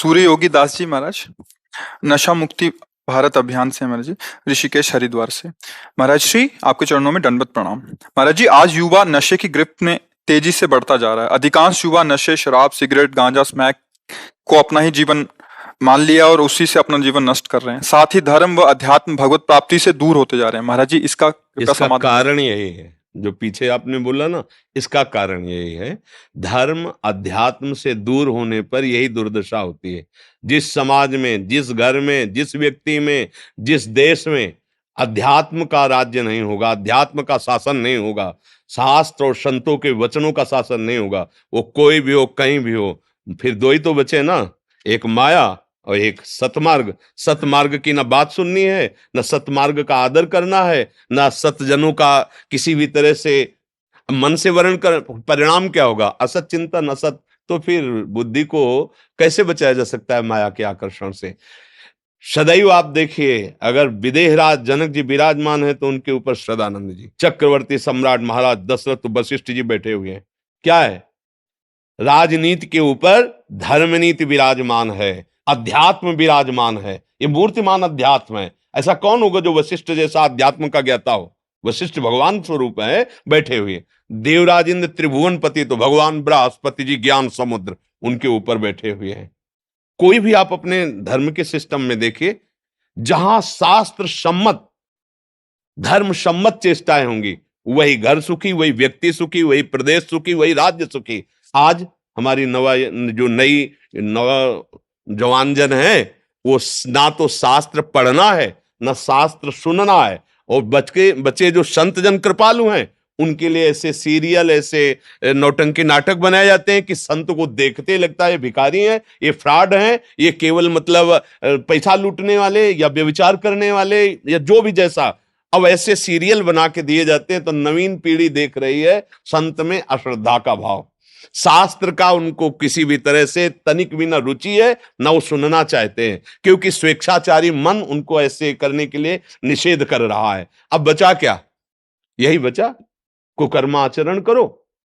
सूर्य योगी दास जी महाराज, नशा मुक्ति भारत अभियान से महाराज जी, ऋषिकेश हरिद्वार से। महाराज श्री आपके चरणों में दंडवत प्रणाम। महाराज जी, आज युवा नशे की गिरफ्त में तेजी से बढ़ता जा रहा है। अधिकांश युवा नशे, शराब, सिगरेट, गांजा, स्मैक को अपना ही जीवन मान लिया और उसी से अपना जीवन नष्ट कर रहे हैं। साथ ही धर्म व अध्यात्म भगवत प्राप्ति से दूर होते जा रहे हैं। महाराज जी, इसका इसका समाधान कारण यही है जो पीछे आपने बोला ना, इसका कारण यही है। धर्म अध्यात्म से दूर होने पर यही दुर्दशा होती है। जिस समाज में, जिस घर में, जिस व्यक्ति में, जिस देश में अध्यात्म का राज्य नहीं होगा, अध्यात्म का शासन नहीं होगा, शास्त्र और संतों के वचनों का शासन नहीं होगा, वो कोई भी हो, कहीं भी हो, फिर दो ही तो बचे ना, एक माया और एक सतमार्ग। सतमार्ग की ना बात सुननी है, ना सतमार्ग का आदर करना है, ना सतजनों का किसी भी तरह से मन से वर्ण कर। परिणाम क्या होगा? असत चिंतन, असत। तो फिर बुद्धि को कैसे बचाया जा सकता है माया के आकर्षण से? सदैव आप देखिए, अगर विदेहराज जनक जी विराजमान है तो उनके ऊपर सदानंद जी, चक्रवर्ती सम्राट महाराज दशरथ, वशिष्ठ जी बैठे हुए हैं। क्या है? राजनीति के ऊपर धर्मनीति विराजमान है, अध्यात्म विराजमान है। ये मूर्तिमान अध्यात्म है। ऐसा कौन होगा जो वशिष्ठ जैसा अध्यात्म का ज्ञाता हो? वशिष्ठ भगवान स्वरूप है बैठे हुए। देवराज इंद्र त्रिभुवनपति तो भगवान बृहस्पति जी ज्ञान समुद्र, उनके ऊपर बैठे हुए हैं। कोई भी आप अपने धर्म के सिस्टम में देखिए, जहां शास्त्र सम्मत, धर्म सम्मत चेष्टाएं होंगी, वही घर सुखी, वही व्यक्ति सुखी, वही प्रदेश सुखी, वही राज्य सुखी। आज हमारी जो नई नौजवान है, वो ना तो शास्त्र पढ़ना है, ना शास्त्र सुनना है। और बच्चे जो संत जन कृपालु हैं, उनके लिए ऐसे सीरियल, ऐसे नौटंकी नाटक बनाए जाते हैं कि संत को देखते लगता है भिखारी हैं, ये फ्रॉड हैं, ये केवल मतलब पैसा लूटने वाले या व्यभिचार करने वाले या जो भी जैसा। अब ऐसे सीरियल बना के दिए जाते हैं तो नवीन पीढ़ी देख रही है संत में अश्रद्धा का भाव। शास्त्र का उनको किसी भी तरह से तनिक भी ना रुचि है, ना वो सुनना चाहते हैं, क्योंकि स्वेच्छाचारी मन उनको ऐसे करने के लिए निषेध कर रहा है। अब बचा क्या? यही बचा, कुकर्माचरण करो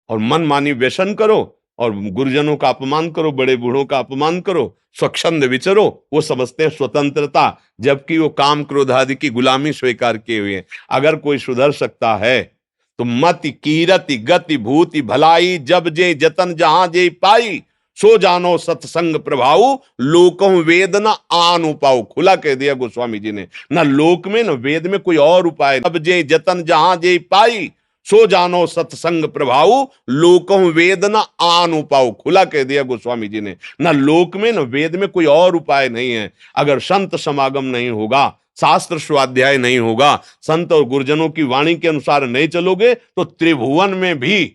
और मनमानी व्यसन करो और गुरुजनों का अपमान करो, बड़े बूढ़ों का अपमान करो, स्वच्छंद विचरो। वो समझते हैं स्वतंत्रता, जबकि वो काम क्रोध आदि की गुलामी स्वीकार किए हुए हैं। अगर कोई सुधर सकता है तो मति कीरति गति भूति भलाई, जब जे जतन जहां जे पाई, सो जानो सत्संग प्रभाऊ, लोकों वेद न आन उपाऊ। खुला कह दिया गोस्वामी जी ने, ना लोक में न वेद में कोई और उपाय। जब जे जतन जहां जे पाई, सो जानो सत्संग प्रभाऊ, लोकों वेद न आन उपाऊ। खुला कह दिया गोस्वामी जी ने, ना लोक में न वेद में कोई और उपाय नहीं है। अगर संत समागम नहीं होगा, शास्त्र स्वाध्याय नहीं होगा, संत और गुरुजनों की वाणी के अनुसार नहीं चलोगे, तो त्रिभुवन में भी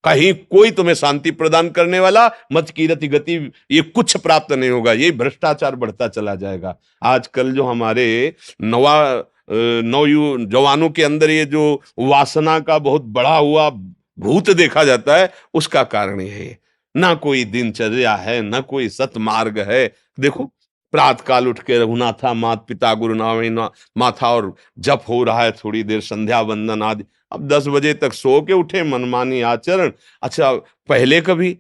कहीं कोई तुम्हें शांति प्रदान करने वाला, मत कीरति गति, ये कुछ प्राप्त नहीं होगा। ये भ्रष्टाचार बढ़ता चला जाएगा। आजकल जो हमारे जवानों के अंदर ये जो वासना का बहुत बढ़ा हुआ भूत देखा जाता है, उसका कारण यही है। ना कोई दिनचर्या है, ना कोई सतमार्ग है। देखो, प्रातः काल उठ के रघुनाथा मात पिता गुरु नामे माथा और जप हो रहा है, थोड़ी देर संध्या वंदन आदि। अब 10 बजे तक सो के उठे, मनमानी आचरण। अच्छा, पहले कभी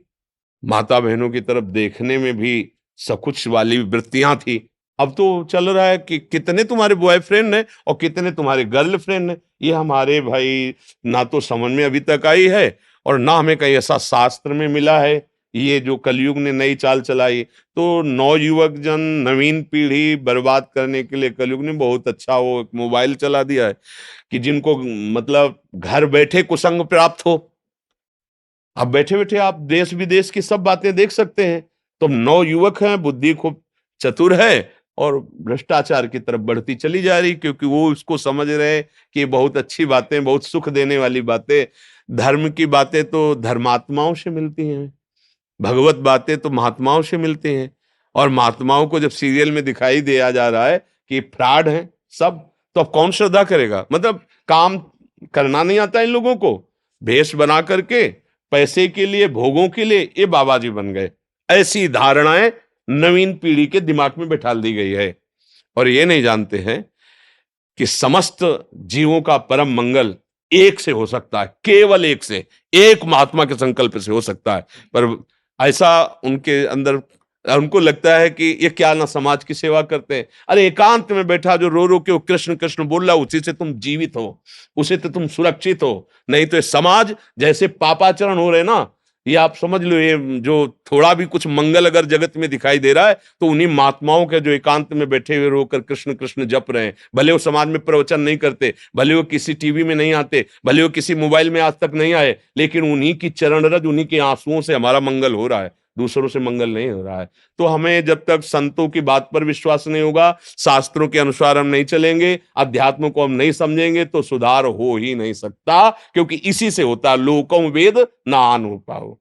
माता बहनों की तरफ देखने में भी सकुच वाली वृत्तियां थी। अब तो चल रहा है कि कितने तुम्हारे बॉयफ्रेंड हैं और कितने तुम्हारे गर्लफ्रेंड हैं। ये हमारे भाई ना तो समझ में अभी तक आई है और ना हमें कहीं ऐसा शास्त्र में मिला है। ये जो कलयुग ने नई चाल चलाई, तो नौयुवक जन, नवीन पीढ़ी बर्बाद करने के लिए कलयुग ने बहुत अच्छा वो एक मोबाइल चला दिया है कि जिनको मतलब घर बैठे कुसंग प्राप्त हो। अब बैठे बैठे आप देश विदेश की सब बातें देख सकते हैं। तो नौयुवक हैं, बुद्धि खूब चतुर है और भ्रष्टाचार की तरफ बढ़ती चली जा रही, क्योंकि वो इसको समझ रहे हैं कि ये बहुत अच्छी बातें, बहुत सुख देने वाली बातें। धर्म की बातें तो धर्मात्माओं से मिलती हैं, भगवत बातें तो महात्माओं से मिलती हैं। और महात्माओं को जब सीरियल में दिखाई दिया जा रहा है कि फ्रॉड है सब, तो अब कौन श्रद्धा करेगा? मतलब काम करना नहीं आता इन लोगों को, भेष बना करके पैसे के लिए, भोगों के लिए ये बाबा जी बन गए। ऐसी धारणाएं नवीन पीढ़ी के दिमाग में बैठा दी गई है और ये नहीं जानते हैं कि समस्त जीवों का परम मंगल एक से हो सकता है, केवल एक से, एक महात्मा के संकल्प से हो सकता है। पर ऐसा उनके अंदर उनको लगता है कि ये क्या ना समाज की सेवा करते हैं। अरे एकांत में बैठा जो रो रो के वो कृष्ण कृष्ण बोल रहा है, उसी से तुम जीवित हो, उसी से तुम सुरक्षित हो। नहीं तो ये समाज जैसे पापाचरण हो रहे ना, ये आप समझ लो, ये जो थोड़ा भी कुछ मंगल अगर जगत में दिखाई दे रहा है तो उन्हीं महात्माओं के जो एकांत में बैठे हुए रोकर कृष्ण कृष्ण जप रहे हैं। भले वो समाज में प्रवचन नहीं करते, भले वो किसी टीवी में नहीं आते, भले वो किसी मोबाइल में आज तक नहीं आए, लेकिन उन्हीं की चरण रज, उन्हीं के आंसुओं से हमारा मंगल हो रहा है, दूसरों से मंगल नहीं हो रहा है। तो हमें जब तक संतों की बात पर विश्वास नहीं होगा, शास्त्रों के अनुसार हम नहीं चलेंगे, अध्यात्म को हम नहीं समझेंगे, तो सुधार हो ही नहीं सकता, क्योंकि इसी से होता है लोकम वेद नानुपाओ।